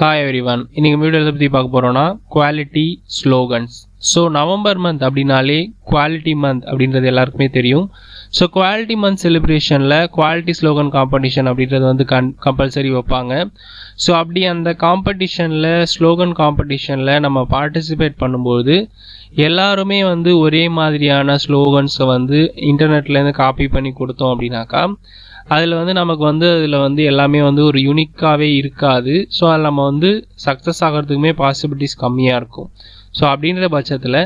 Hi everyone. இன்னைக்கு வீடியோல பத்தி பார்க்க போறோம்னா quality slogans. So November month அப்படின்னாலே குவாலிட்டி மந்த் அப்படின்றது எல்லாருக்குமே தெரியும். ஸோ குவாலிட்டி மந்த் செலிப்ரேஷனில் குவாலிட்டி ஸ்லோகன் காம்படிஷன் அப்படின்றது வந்து கம்பல்சரி வைப்பாங்க. ஸோ அப்படி அந்த காம்படிஷனில் ஸ்லோகன் காம்படிஷனில் நம்ம பார்ட்டிசிபேட் பண்ணும்போது எல்லாருமே வந்து ஒரே மாதிரியான ஸ்லோகன்ஸை வந்து இன்டர்நெட்லேருந்து காப்பி பண்ணி கொடுத்தோம் அப்படின்னாக்கா அதில் வந்து நமக்கு வந்து அதில் வந்து எல்லாமே வந்து ஒரு யூனிக்காகவே இருக்காது. ஸோ அதில் நம்ம வந்து சக்ஸஸ் ஆகிறதுக்குமே பாசிபிலிட்டிஸ் கம்மியாக இருக்கும். ஸோ அப்படின்ற பட்சத்தில்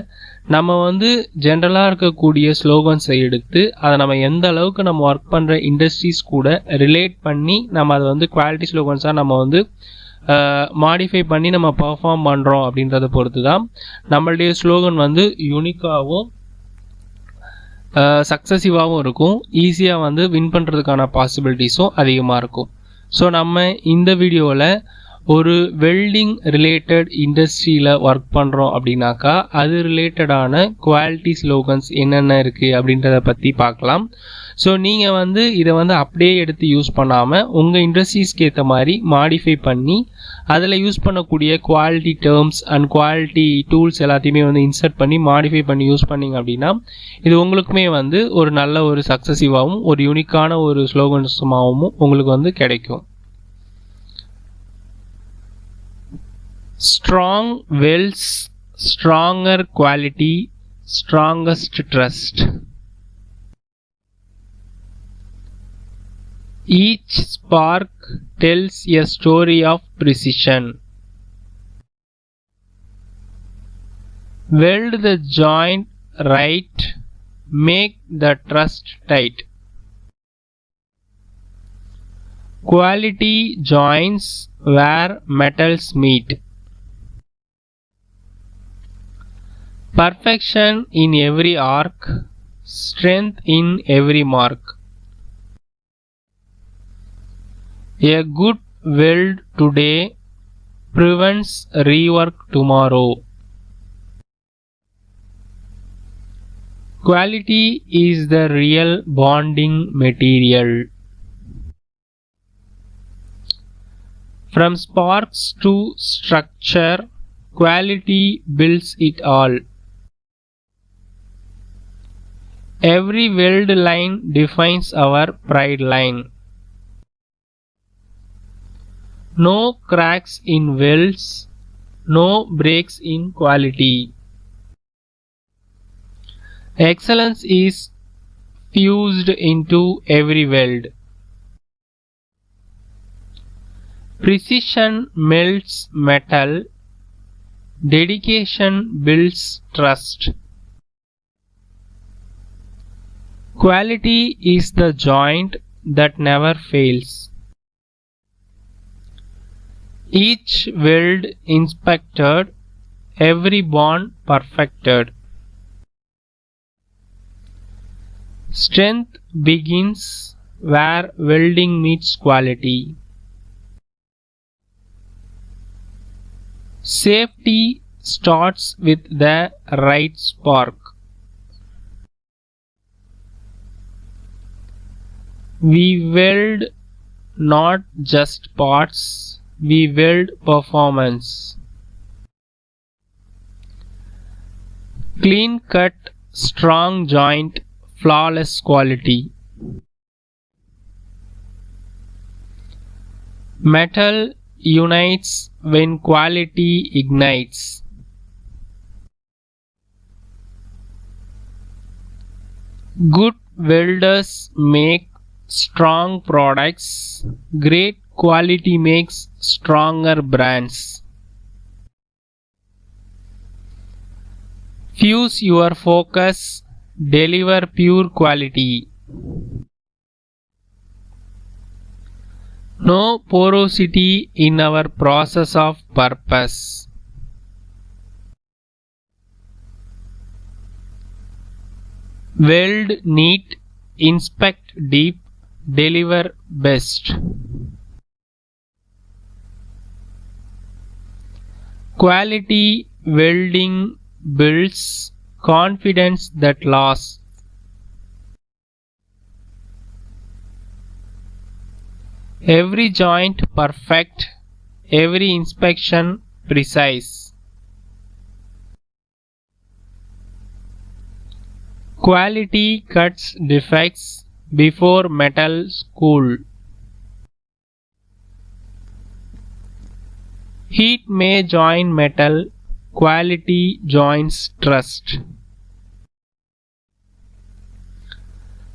நம்ம வந்து ஜென்ரலாக இருக்கக்கூடிய ஸ்லோகன்ஸை எடுத்து அதை நம்ம எந்த அளவுக்கு நம்ம ஒர்க் பண்ணுற இண்டஸ்ட்ரீஸ் கூட ரிலேட் பண்ணி நம்ம அதை வந்து குவாலிட்டி ஸ்லோகன்ஸாக நம்ம வந்து மாடிஃபை பண்ணி நம்ம பர்ஃபார்ம் பண்ணுறோம் அப்படின்றத பொறுத்து தான் நம்மளுடைய ஸ்லோகன் வந்து யூனிக்காகவும் சக்ஸஸிவாகவும் இருக்கும். ஈஸியாக வந்து வின் பண்ணுறதுக்கான பாசிபிலிட்டிஸும் அதிகமாக இருக்கும். ஸோ நம்ம இந்த வீடியோவில் ஒரு வெல்டிங் ரிலேட்டட் இண்டஸ்ட்ரியில் ஒர்க் பண்ணுறோம் அப்படின்னாக்கா அது ரிலேட்டடான குவாலிட்டி ஸ்லோகன்ஸ் என்னென்ன இருக்குது அப்படின்றத பற்றி பார்க்கலாம். ஸோ நீங்கள் வந்து இதை வந்து அப்படியே எடுத்து யூஸ் பண்ணாமல் உங்கள் இண்டஸ்ட்ரீஸ்க்கு ஏற்ற மாதிரி மாடிஃபை பண்ணி அதில் யூஸ் பண்ணக்கூடிய quality terms and quality tools எல்லாத்தையுமே வந்து இன்சர்ட் பண்ணி மாடிஃபை பண்ணி யூஸ் பண்ணிங்க அப்படின்னா இது உங்களுக்குமே வந்து ஒரு நல்ல ஒரு சக்ஸஸிவாகவும் ஒரு யூனிக்கான ஒரு ஸ்லோகன்ஸுமாகவும் உங்களுக்கு வந்து கிடைக்கும். Strong wells, stronger quality, strongest trust. Each spark tells a story of precision. Weld the joint right, make the trust tight. Quality joints where metals meet. Perfection in every arc, strength in every mark. A good weld today prevents rework tomorrow. Quality is the real bonding material. From sparks to structure, quality builds it all. Every weld line defines our pride line. No cracks in welds, no breaks in quality. Excellence is fused into every weld. Precision melts metal, dedication builds trust. Quality is the joint that never fails. Each weld inspected, every bond perfected. Strength begins where welding meets quality. Safety starts with the right spark. We weld not just parts, we weld performance. Clean cut, strong joint, flawless quality. Metal unites when quality ignites. Good welders make strong products. Great quality makes stronger brands. Fuse your focus, deliver pure quality. No porosity in our process of purpose. Weld neat, inspect deep, deliver best. Quality welding builds confidence that lasts. Every joint perfect, every inspection precise. Quality cuts defects before metals cool. Heat may join metal, quality joins trust.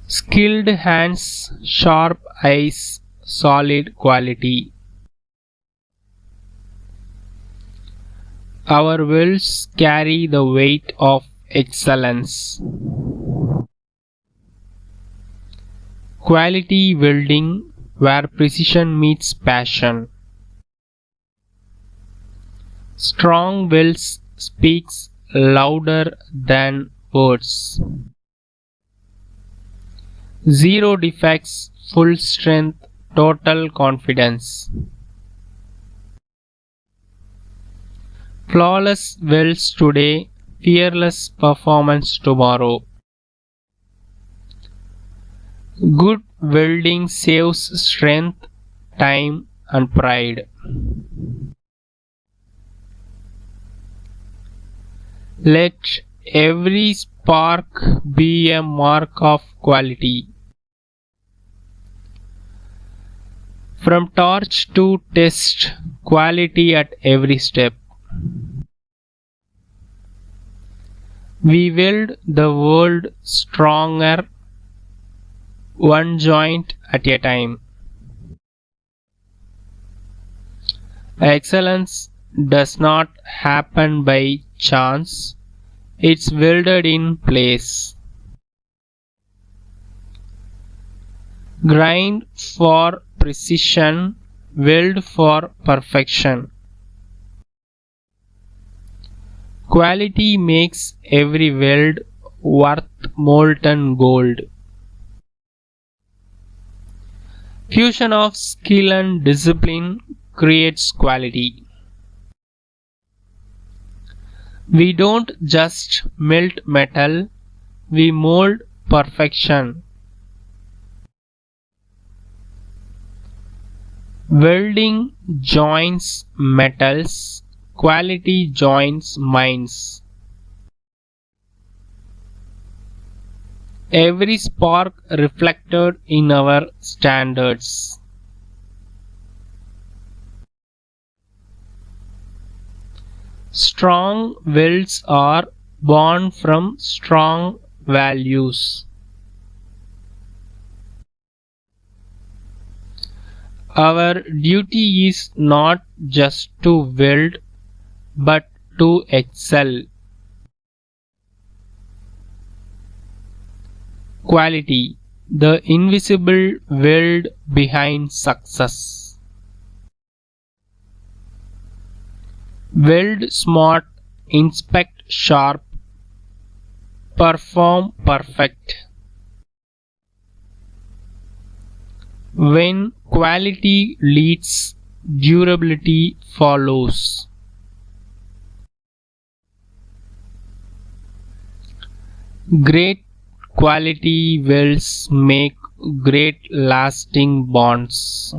Skilled hands, sharp eyes, solid quality. Our wills carry the weight of excellence. Quality welding, where precision meets passion. Strong wills speaks louder than words. Zero defects, full strength, total confidence. Flawless welds today, fearless performance tomorrow. Good welding saves strength, time, and pride. Let every spark be a mark of quality. From torch to test, quality at every step. We weld the world stronger, one joint at a time. Excellence does not happen by chance, it's welded in place. Grind for precision, weld for perfection. Quality makes every weld worth molten gold. Fusion of skill and discipline creates quality. We don't just melt metal, we mold perfection. Welding joins metals, quality joins minds. Every spark reflected in our standards. Strong wills are born from strong values. Our duty is not just to weld, but to excel. Quality, the invisible weld behind success. Weld smart, inspect sharp, perform perfect. When quality leads, durability follows. Great quality welds make great lasting bonds.